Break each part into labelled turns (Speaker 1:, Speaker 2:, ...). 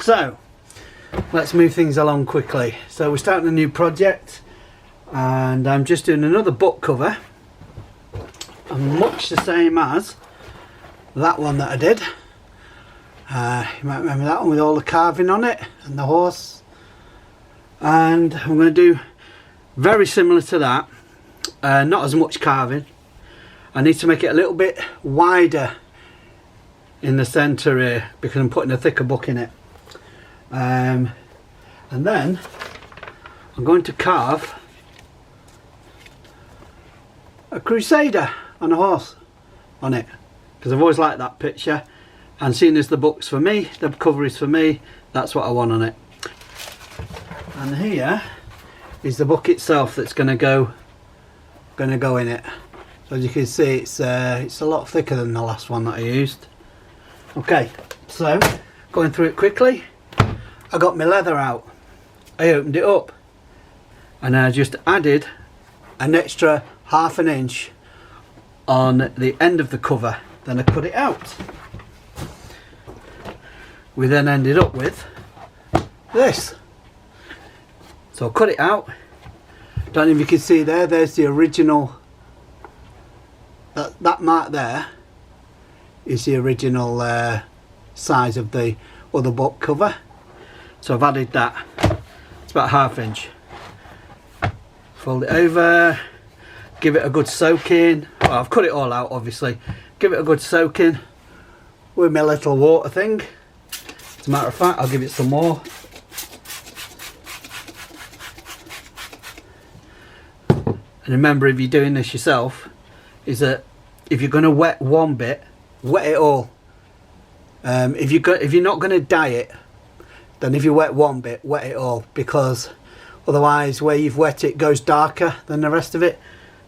Speaker 1: So let's move things along quickly. So we're starting a new project and I'm just doing another book cover, and much the same as that one that I did. You might remember that one with all the carving on it and the horse, and I'm going to do very similar to that, not as much carving. I need to make it a little bit wider in the centre here because I'm putting a thicker book in it, and then I'm going to carve a Crusader on a horse on it because I've always liked that picture, and seeing as the book's for me, the cover is for me, that's what I want on it. And here is the book itself that's going to go in it. So as you can see, it's a lot thicker than the last one that I used. Okay, so going through it quickly, I got my leather out, I opened it up, and I just added an extra ½ an inch on the end of the cover. Then I cut it out. We then ended up with this. So I cut it out. Don't know if you can see there, there's the original, that mark there is the original size of the other book cover. So I've added that. It's about ½ inch. Fold it over, give it a good soak in. Well, I've cut it all out obviously. Give it a good soak in with my little water thing. As a matter of fact, I'll give it some more. And remember, if you're doing this yourself, is that if you're going to wet one bit, wet it all. If you're not going to dye it, then if you wet one bit, wet it all, because otherwise where you've wet it goes darker than the rest of it.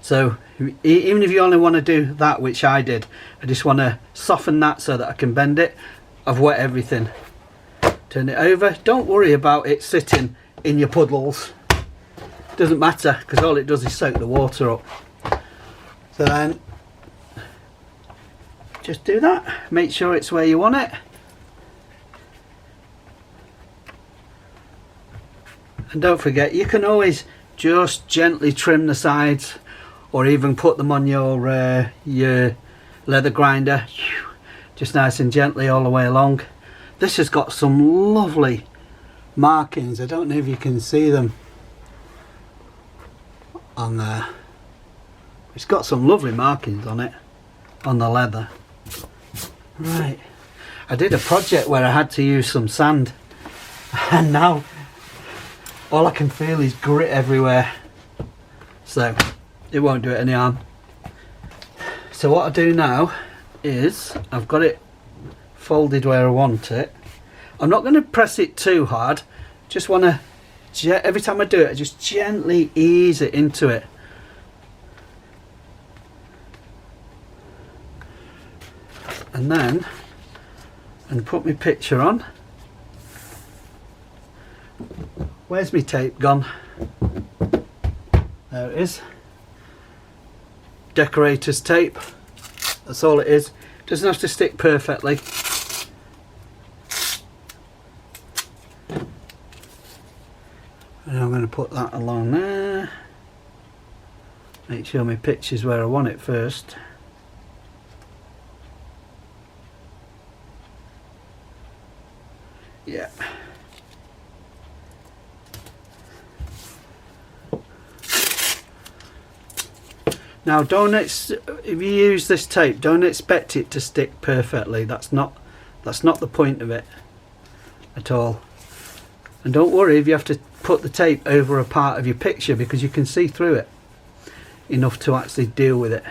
Speaker 1: So even if you only want to do that, which I did, I just want to soften that so that I can bend it. I've wet everything. Turn it over. Don't worry about it sitting in your puddles. Doesn't matter, because all it does is soak the water up. So then just do that. Make sure it's where you want it. And don't forget, you can always just gently trim the sides, or even put them on your leather grinder, just nice and gently all the way along. This has got some lovely markings. I don't know if you can see them on there. It's got some lovely markings on it, on the leather. Right, I did a project where I had to use some sand, and now all I can feel is grit everywhere, so it won't do it any harm. So what I do now is, I've got it folded where I want it. I'm not going to press it too hard, just want to, every time I do it, I just gently ease it into it. And then, and put my picture on. Where's my tape gone? There it is. Decorator's tape. That's all it is. Doesn't have to stick perfectly. And I'm going to put that along there. Make sure my picture's where I want it first. Yeah. Now if you use this tape, don't expect it to stick perfectly. That's not the point of it at all. And don't worry if you have to put the tape over a part of your picture, because you can see through it enough to actually deal with it.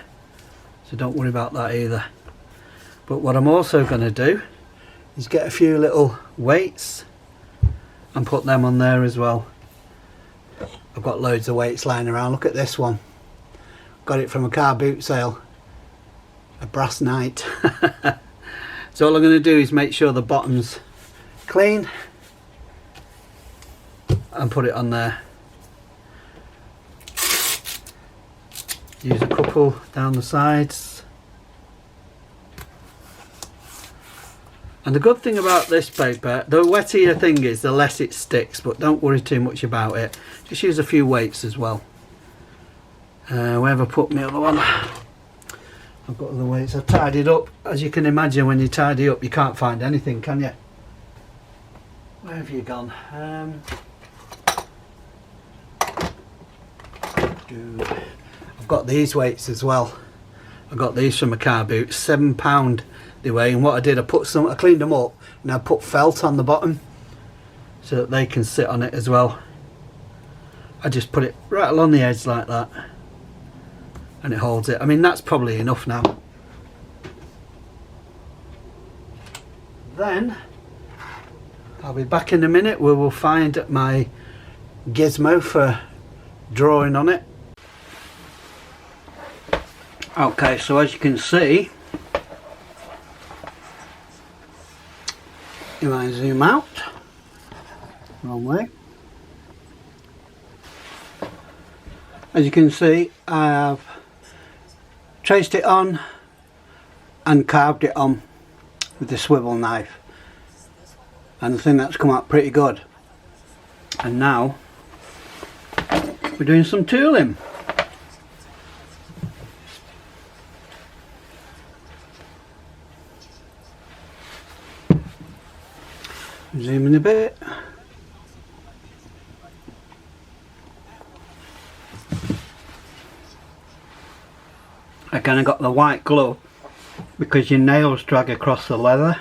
Speaker 1: So don't worry about that either. But what I'm also going to do is get a few little weights and put them on there as well. I've got loads of weights lying around. Look at this one. Got it from a car boot sale. A brass knight. So all I'm going to do is make sure the bottom's clean and put it on there. Use a couple down the sides. And the good thing about this paper, the wetter the thing is, the less it sticks, but don't worry too much about it. Just use a few weights as well. Where have I put my other one? I've got other weights. I've tidied up. As you can imagine, when you tidy up, you can't find anything, can you? Where have you gone? I've got these weights as well. I got these from a car boot, £7 they weigh, and what I did, I cleaned them up and I put felt on the bottom so that they can sit on it as well. I just put it right along the edge like that and it holds it. I mean, that's probably enough now. Then I'll be back in a minute where we'll find my gizmo for drawing on it. Okay, so as you can see, you might zoom out, wrong way. As you can see, I have traced it on and carved it on with the swivel knife, and I think that's come out pretty good. And now we're doing some tooling. Zoom in a bit. Again, I got the white glove because your nails drag across the leather.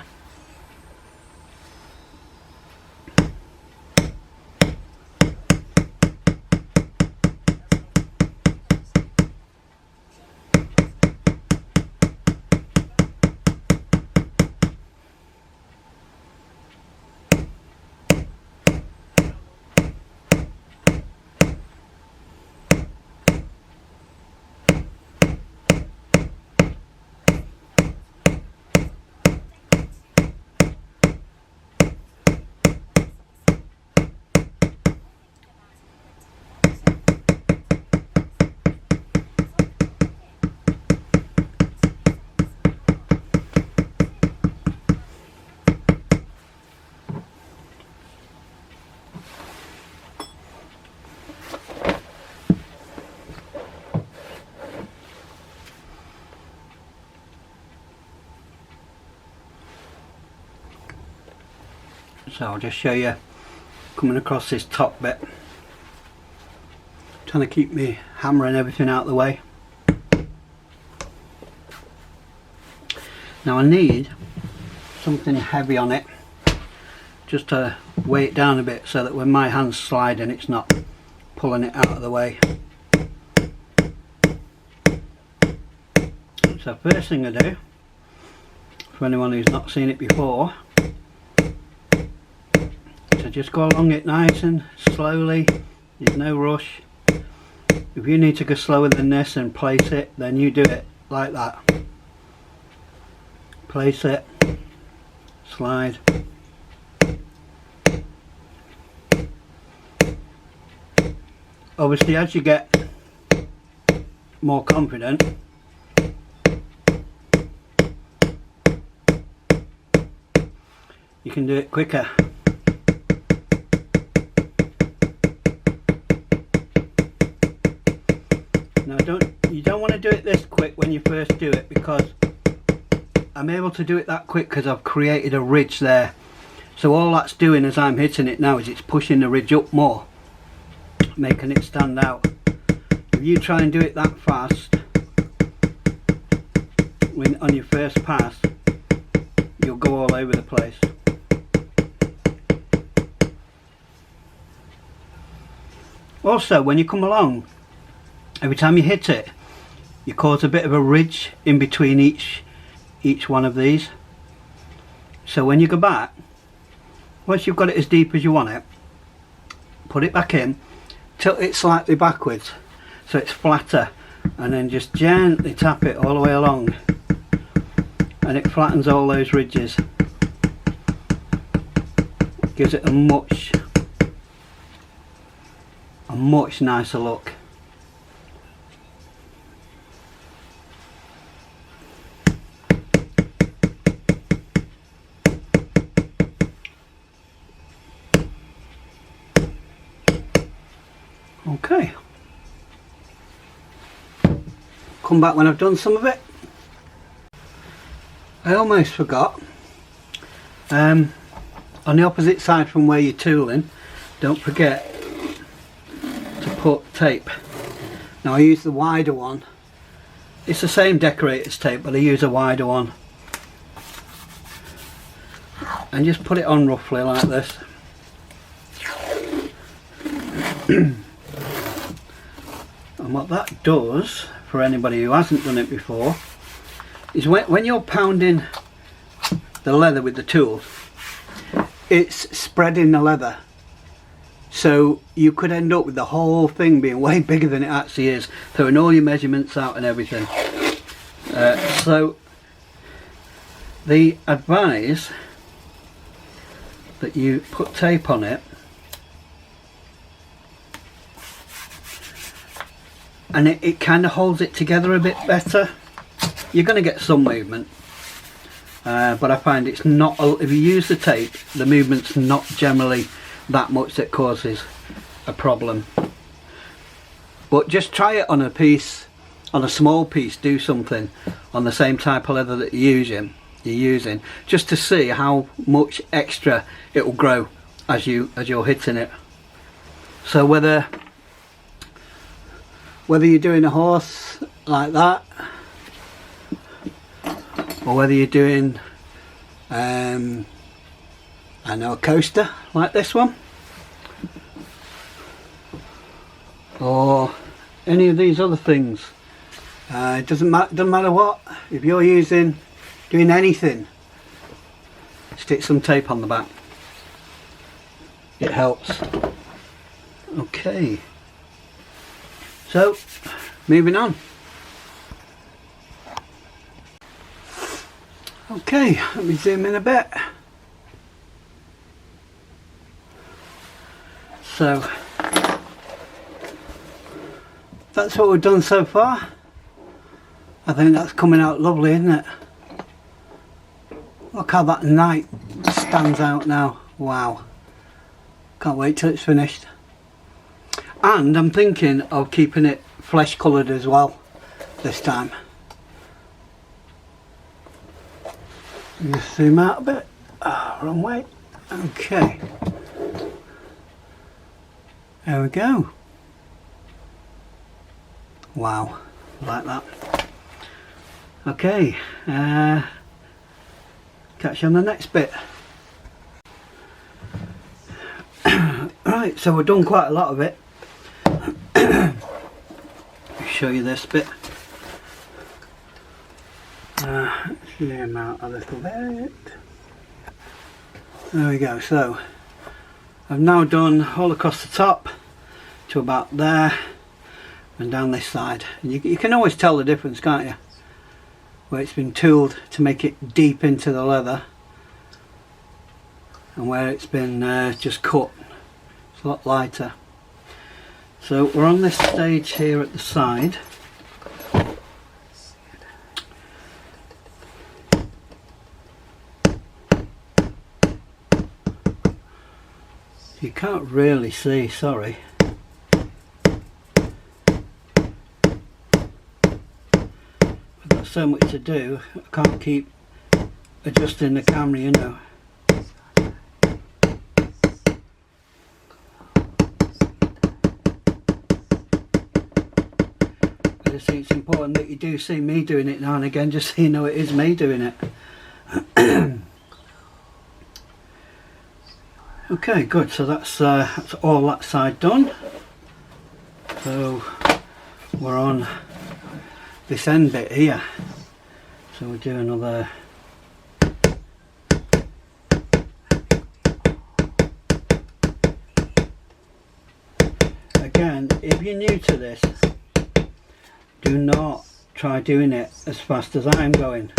Speaker 1: So I'll just show you coming across this top bit, trying to keep me hammer and everything out of the way. Now I need something heavy on it just to weigh it down a bit so that when my hand's sliding it's not pulling it out of the way. So first thing I do, for anyone who's not seen it before, so just go along it nice and slowly, there's no rush. If you need to go slower than this and place it, then you do it like that. Place it, slide. Obviously as you get more confident, you can do it quicker. Now you don't want to do it this quick when you first do it, because I'm able to do it that quick because I've created a ridge there. So all that's doing as I'm hitting it now is it's pushing the ridge up more, making it stand out. If you try and do it that fast on your first pass, you'll go all over the place. Also, when you come along, every time you hit it, you cause a bit of a ridge in between each one of these. So when you go back, once you've got it as deep as you want it, put it back in, tilt it slightly backwards so it's flatter, and then just gently tap it all the way along, and it flattens all those ridges. Gives it a much nicer look. Okay. Come back when I've done some of it. I almost forgot. On the opposite side from where you're tooling, don't forget to put tape. Now I use the wider one. It's the same decorator's tape, but I use a wider one. And just put it on roughly like this. And what that does, for anybody who hasn't done it before, is when you're pounding the leather with the tool, it's spreading the leather. So you could end up with the whole thing being way bigger than it actually is, throwing all your measurements out and everything. So they advise that you put tape on it, and it kind of holds it together a bit better. You're going to get some movement, but I find it's not, if you use the tape, the movement's not generally that much that causes a problem. But just try it on a piece, on a small piece, do something on the same type of leather that you're using, just to see how much extra it will grow as you're hitting it. So whether you're doing a horse like that, or whether you're doing I know, a coaster like this one, or any of these other things, it doesn't matter what. If you're doing anything, stick some tape on the back. It helps. Okay, so moving on. Okay, let me zoom in a bit. So that's what we've done so far. I think that's coming out lovely, isn't it? Look how that knight stands out now. Wow. Can't wait till it's finished. And I'm thinking of keeping it flesh coloured as well this time. Just zoom out a bit. Wrong way. Okay. There we go. Wow, like that. Okay, catch you on the next bit. Right, so we've done quite a lot of it. Let me show you this bit. Zoom out a little bit. There we go. So I've now done all across the top to about there and down this side, and you can always tell the difference, can't you, where it's been tooled to make it deep into the leather and where it's been just cut. It's a lot lighter. So we're on this stage here at the side. You can't really see, sorry. I've got so much to do, I can't keep adjusting the camera, you know. I just think it's important that you do see me doing it now and again, just so you know it is me doing it. Okay, good. So that's all that side done. So we're on this end bit here. So we'll do another. Again, if you're new to this, do not try doing it as fast as I'm going.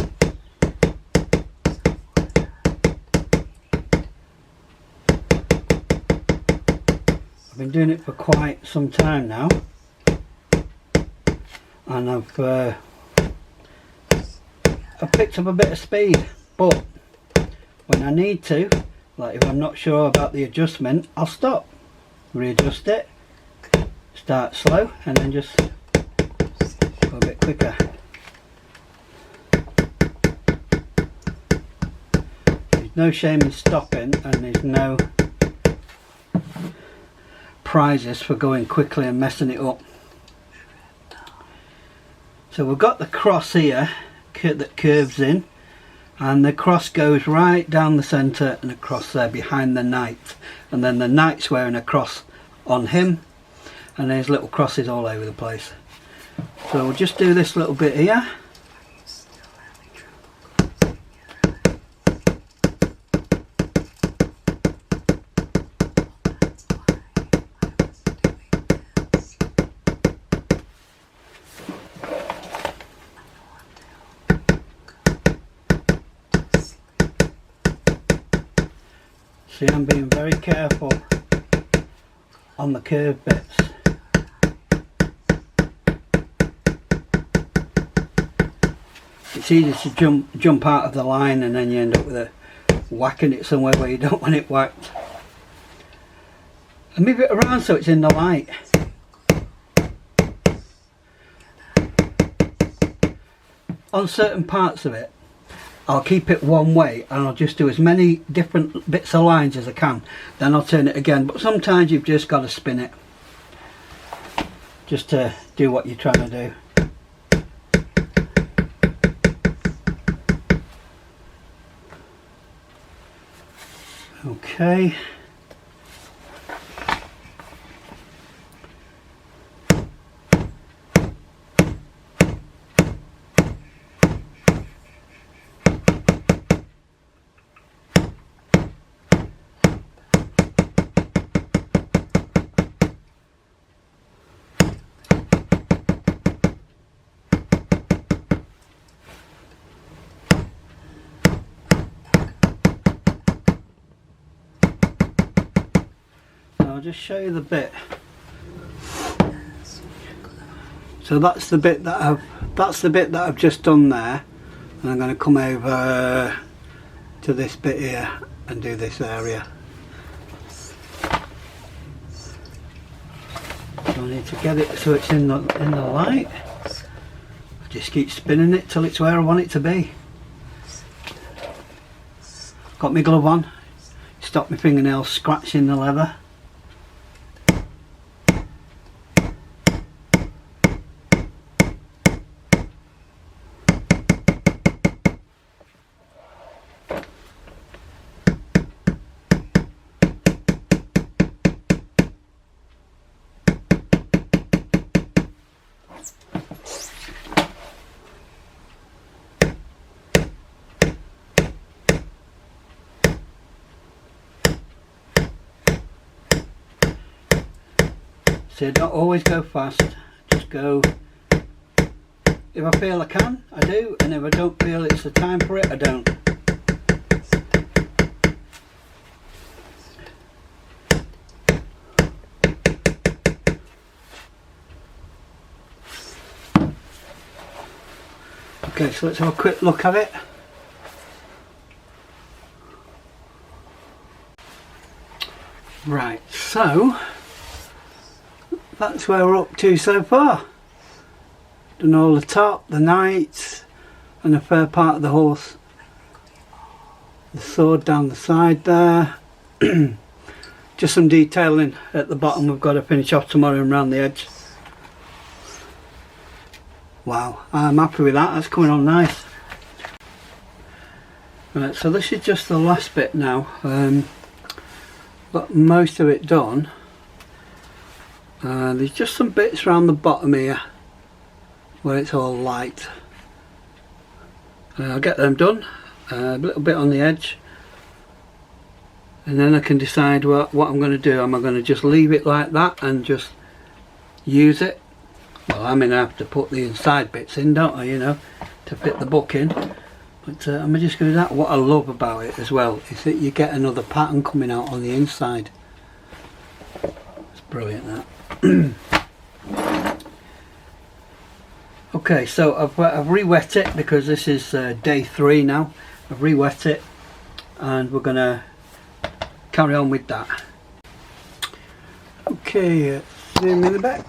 Speaker 1: I've been doing it for quite some time now, and I've picked up a bit of speed, but when I need to, like if I'm not sure about the adjustment, I'll stop, readjust it, start slow and then just go a bit quicker. There's no shame in stopping, and there's no prizes for going quickly and messing it up. So we've got the cross here that curves in, and the cross goes right down the centre and across there behind the knight, and then the knight's wearing a cross on him, and there's little crosses all over the place. So we'll just do this little bit here. See, I'm being very careful on the curved bits. It's easy to jump out of the line, and then you end up with whacking it somewhere where you don't want it whacked. And move it around so it's in the light. On certain parts of it, I'll keep it one way and I'll just do as many different bits of lines as I can. Then I'll turn it again. But sometimes you've just got to spin it just to do what you're trying to do. Okay. I'll just show you the bit. So that's the bit that I've just done there, and I'm going to come over to this bit here and do this area. So I need to get it so it's in the light. I just keep spinning it till it's where I want it to be. Got my glove on. Stop my fingernails scratching the leather. So don't always go fast, just go, if I feel I can, I do, and if I don't feel it's the time for it, I don't. Okay, so let's have a quick look at it. Right, so that's where we're up to so far. Done all the top, the knights, and a fair part of the horse. The sword down the side there. Just some detailing at the bottom we've got to finish off tomorrow and round the edge. Wow, I'm happy with that, that's coming on nice. Right, so this is just the last bit now. Got most of it done. There's just some bits around the bottom here where it's all light. I'll get them done, a little bit on the edge, and then I can decide what I'm going to do. Am I going to just leave it like that and just use it? Well, I'm going to have to put the inside bits in, don't I, you know, to fit the book in. But I'm just going to do that. What I love about it as well is that you get another pattern coming out on the inside. It's brilliant, that. Okay, so I've re-wet it because this is day 3 now. I've re-wet it and we're going to carry on with that. Okay, zoom in the back.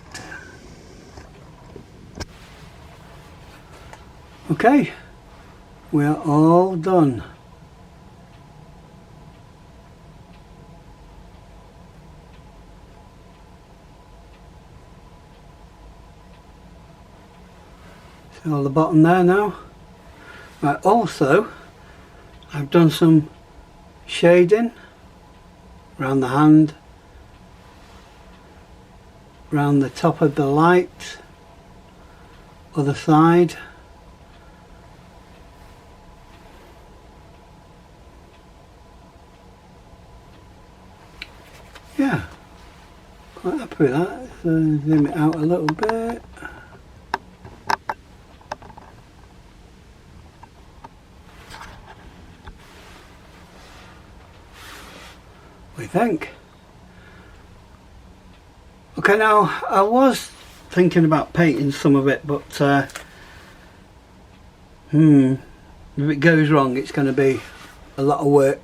Speaker 1: Okay, we're all done. See all the bottom there now? Right, also I've done some shading around the hand, around the top of the light, other side. Yeah, quite happy with that. So zoom it out a little bit. We think. Okay, now I was thinking about painting some of it, but if it goes wrong, it's going to be a lot of work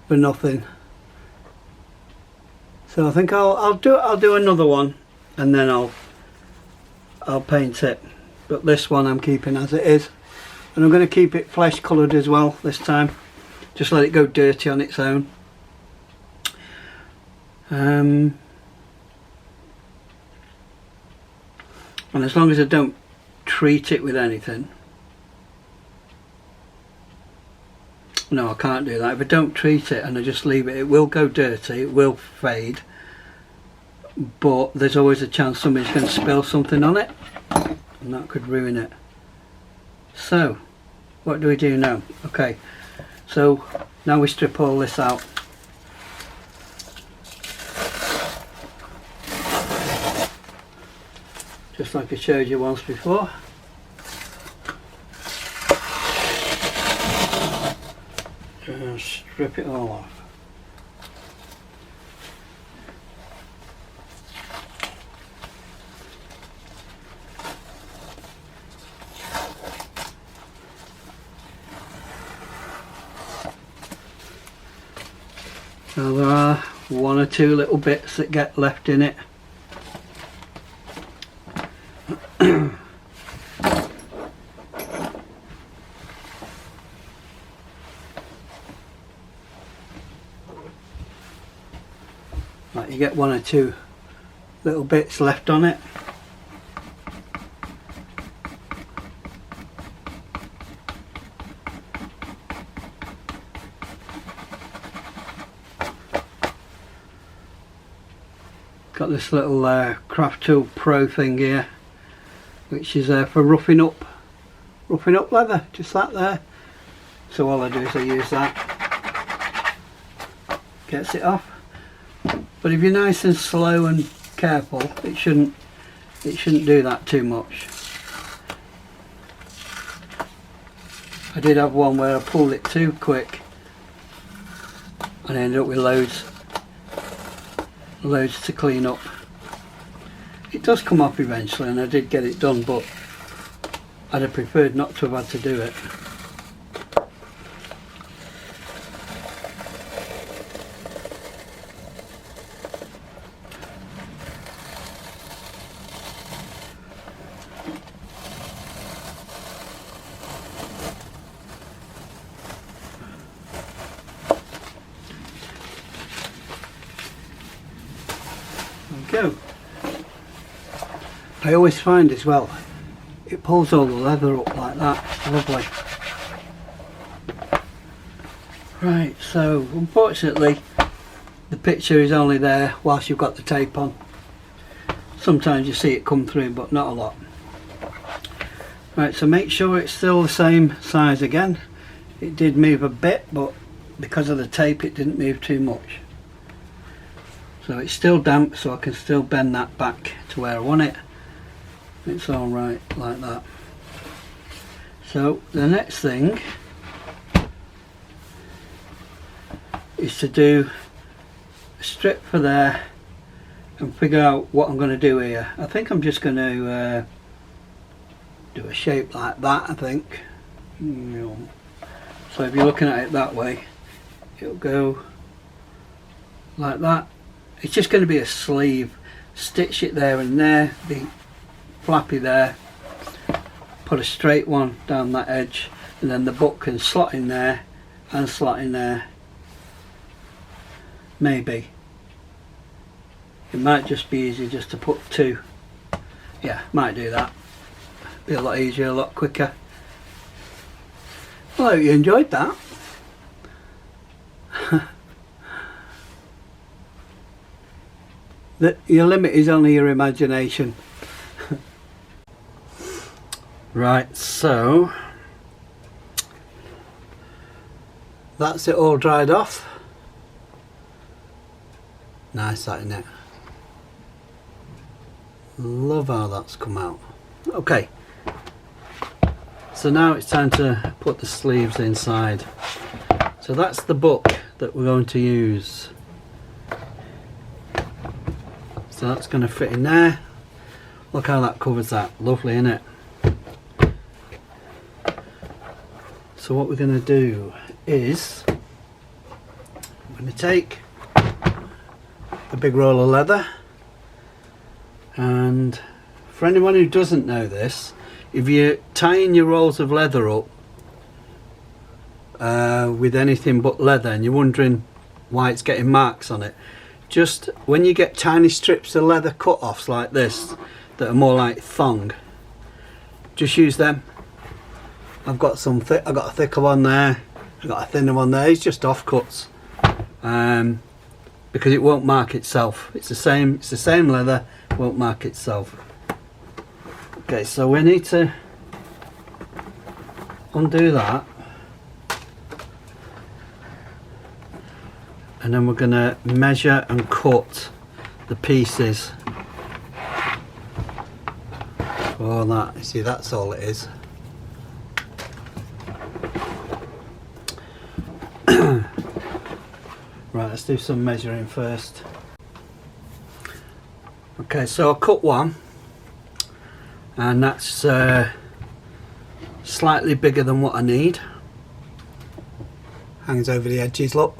Speaker 1: for nothing. So I think I'll do another one, and then I'll paint it. But this one I'm keeping as it is, and I'm going to keep it flesh coloured as well this time. Just let it go dirty on its own. And as long as I don't treat it with anything. No, I can't do that. If I don't treat it and I just leave it, it will go dirty, it will fade, but there's always a chance somebody's going to spill something on it, and that could ruin it. So what do we do now? Okay, so now we strip all this out. Just like I showed you once before. Just strip it all off. So there are one or two little bits that get left in it. Like you get one or two little bits left on it. Got this little Craft Tool Pro thing here, which is for roughing up leather, just that there. So all I do is I use that, gets it off. But if you're nice and slow and careful, it shouldn't do that too much. I did have one where I pulled it too quick and I ended up with loads to clean up. It does come off eventually, and I did get it done, but I'd have preferred not to have had to do it. Go. I always find as well, it pulls all the leather up like that. Lovely. Right, so unfortunately the picture is only there whilst you've got the tape on. Sometimes you see it come through, but not a lot. Right, so make sure it's still the same size again. It did move a bit, but because of the tape it didn't move too much. So it's still damp, so I can still bend that back to where I want it. It's all right like that. So the next thing is to do a strip for there and figure out what I'm going to do here. I think I'm just going to do a shape like that, I think. So if you're looking at it that way, it'll go like that. It's just going to be a sleeve. Stitch it there and there, be flappy there, put a straight one down that edge, and then the book can slot in there and slot in there. Maybe it might just be easier just to put two. Yeah, might do that. Be a lot easier, a lot quicker. Well, I hope you enjoyed that. Your limit is only your imagination. Right, so that's it all dried off. Nice, that, isn't it? Love how that's come out. Okay, so now it's time to put the sleeves inside. So that's the book that we're going to use. So that's going to fit in there. Look how that covers that. Lovely, isn't it? So what we're going to do is I'm going to take a big roll of leather, and for anyone who doesn't know this, if you're tying your rolls of leather up with anything but leather and you're wondering why it's getting marks on it, just when you get tiny strips of leather cut-offs like this that are more like thong, just use them. I've got some I've got a thicker one there, I've got a thinner one there. It's just offcuts, because it won't mark itself. It's the same leather, won't mark itself. Okay, so we need to undo that, and then we're going to measure and cut the pieces for that. You see, that's all it is. Right, let's do some measuring first. Okay, so I cut one, and that's slightly bigger than what I need. Hangs over the edges, look.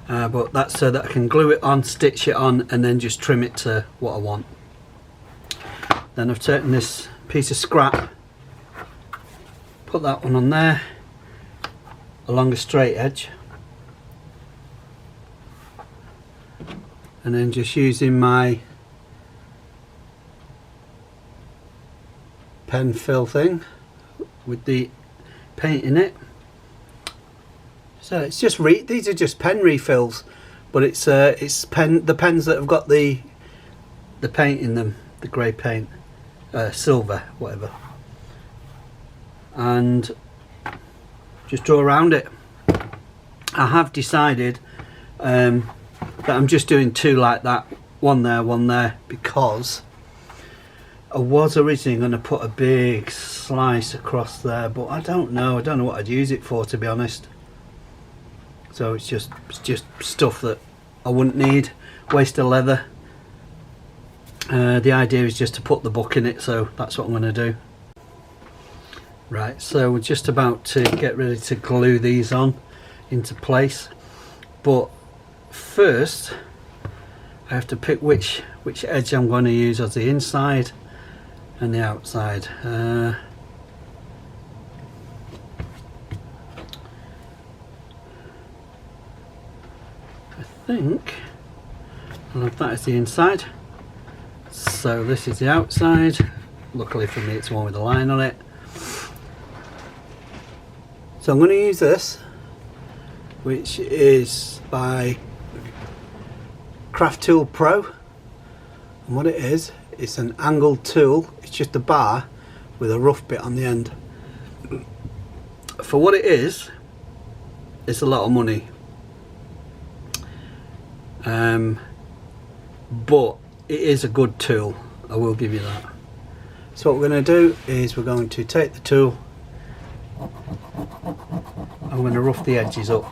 Speaker 1: But that's so that I can glue it on, stitch it on, and then just trim it to what I want. Then I've taken this piece of scrap, put that one on there along a straight edge, and then just using my pen fill thing with the paint in it. So it's just these are just pen refills, but it's the pens that have got the paint in them, the grey paint, silver, whatever, and just draw around it. I have decided that I'm just doing two like that, one there, because I was originally going to put a big slice across there, but I don't know what I'd use it for, to be honest. So it's just stuff that I wouldn't need, waste of leather. The idea is just to put the book in it, so that's what I'm going to do. Right, so we're just about to get ready to glue these on into place, but first I have to pick which edge I'm going to use as the inside and the outside. I think I'll have that as the inside, so this is the outside. Luckily for me, it's the one with the line on it. So I'm going to use this, which is by Craft Tool Pro, and what it is, it's an angled tool. It's just a bar with a rough bit on the end. For what it is, it's a lot of money, but it is a good tool, I will give you that. So what we're going to do is we're going to take the tool, I'm going to rough the edges up.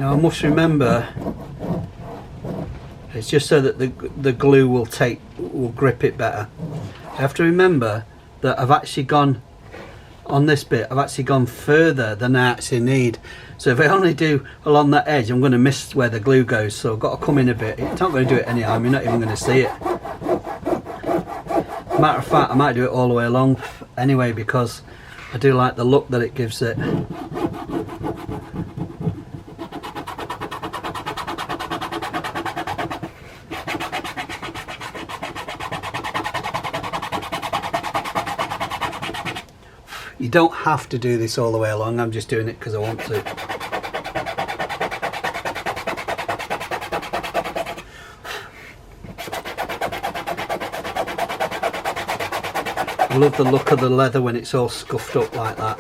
Speaker 1: Now I must remember, it's just so that the glue will grip it better. I have to remember that I've actually gone on this bit, I've actually gone further than I actually need. So if I only do along that edge, I'm going to miss where the glue goes, so I've got to come in a bit. It's not going to do it anyhow, you're not even going to see it. Matter of fact, I might do it all the way along. anyway, because I do like the look that it gives it. You don't have to do this all the way along, I'm just doing it because I want to. I love the look of the leather when it's all scuffed up like that.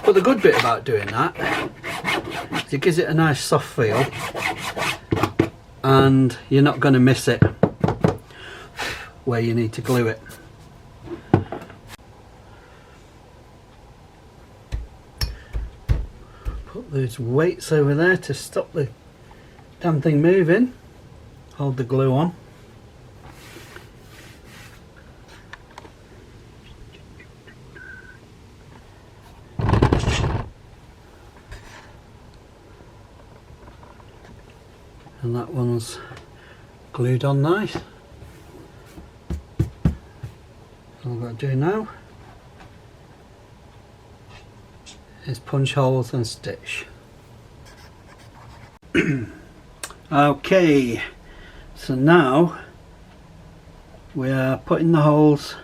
Speaker 1: But the good bit about doing that is it gives it a nice soft feel, and you're not going to miss it where you need to glue it. Put those weights over there to stop the damn thing moving. Hold the glue on. And that one's glued on nice. All I've got to do now is punch holes and stitch. Okay, so now we are putting the holes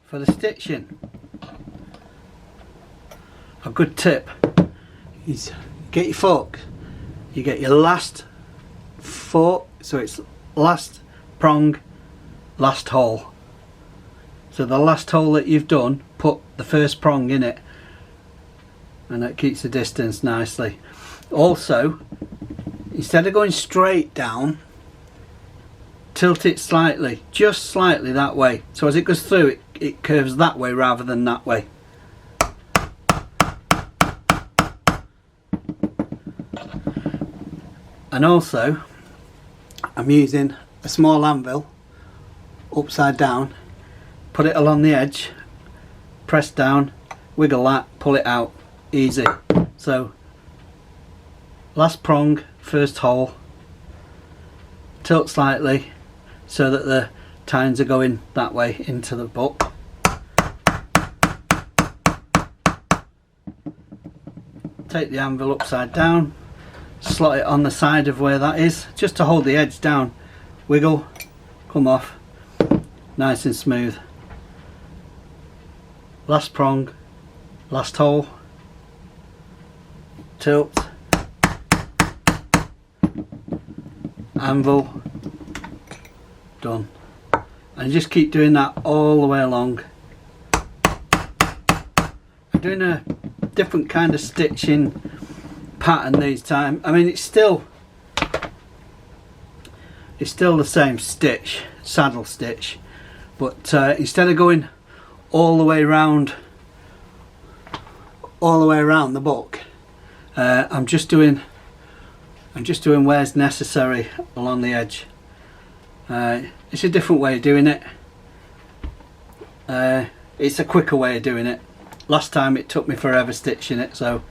Speaker 1: for the stitching. A good tip is get your fork, you get your last fork, so it's last prong, last hole. So the last hole that you've done, put the first prong in it, and that keeps the distance nicely. Also, instead of going straight down, tilt it slightly, just slightly that way, so as it goes through it curves that way rather than that way. And also I'm using a small anvil upside down, put it along the edge, press down, wiggle that, pull it out. Easy. So last prong, first hole, tilt slightly so that the tines are going that way into the book. Take the anvil upside down, slot it on the side of where that is, just to hold the edge down, wiggle, come off, nice and smooth. Last prong, last hole, tilt, anvil, done. And just keep doing that all the way along. I'm doing a different kind of stitching pattern this time. I mean, it's still the same stitch, saddle stitch, but instead of going all the way around the book, I'm just doing where's necessary along the edge. It's a different way of doing it. It's a quicker way of doing it. Last time it took me forever stitching it, so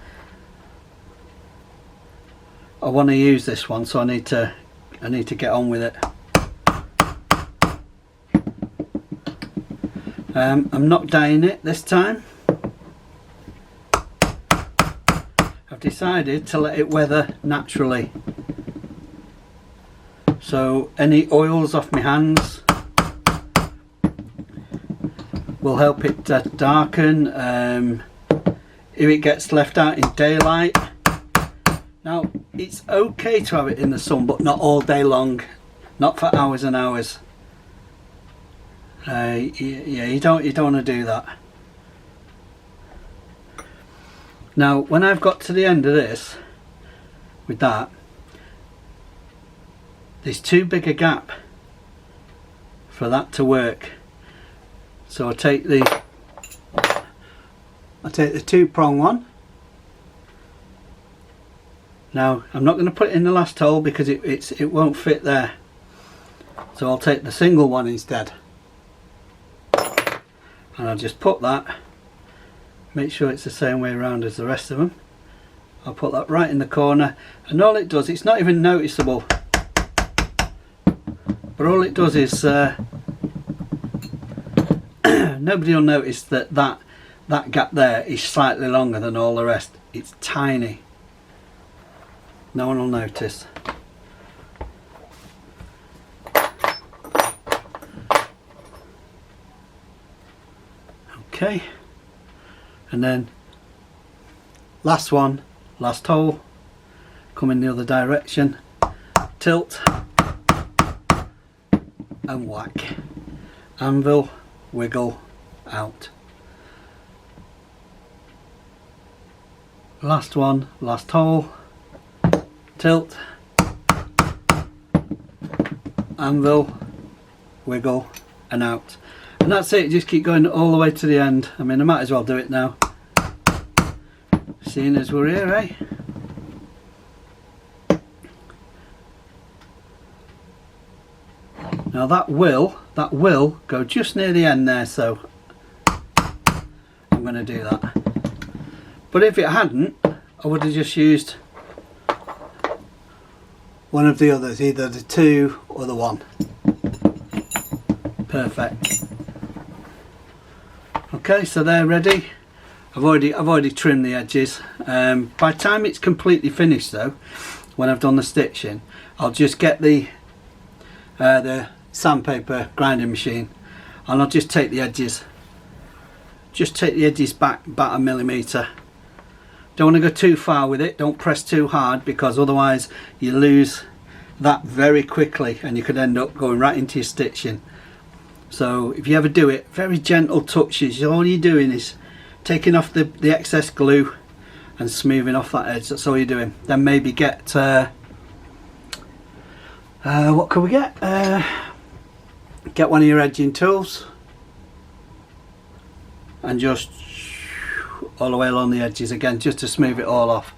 Speaker 1: I want to use this one, so I need to get on with it. I'm not dyeing it this time. I've decided to let it weather naturally, so any oils off my hands will help it darken if it gets left out in daylight. Now, it's okay to have it in the sun, but not all day long, not for hours and hours. Yeah, you don't want to do that. Now, when I've got to the end of this, with that, there's too big a gap for that to work. So I take the 2-prong one. Now, I'm not going to put it in the last hole because it won't fit there. So I'll take the single one instead. And I'll just put that, make sure it's the same way around as the rest of them, I'll put that right in the corner, and all it does, it's not even noticeable, but all it does is nobody will notice that gap there is slightly longer than all the rest. It's tiny. No one will notice. Okay, and then last one, last hole, come in the other direction, tilt and whack, anvil, wiggle, out. Last one, last hole, tilt, anvil, wiggle and out. And that's it, just keep going all the way to the end. I mean, I might as well do it now, seeing as we're here, eh? Now that will go just near the end there, so I'm going to do that. But if it hadn't, I would have just used one of the others, either the 2 or the 1. Perfect. Okay, so they're ready. I've already trimmed the edges. By the time it's completely finished though, when I've done the stitching, I'll just get the sandpaper grinding machine, and I'll just take the edges back about 1 millimeter. Don't want to go too far with it, don't press too hard, because otherwise you lose that very quickly and you could end up going right into your stitching. So if you ever do it, very gentle touches. All you're doing is taking off the excess glue and smoothing off that edge. That's all you're doing. Then maybe get what can we get? Get one of your edging tools and just all the way along the edges again, just to smooth it all off.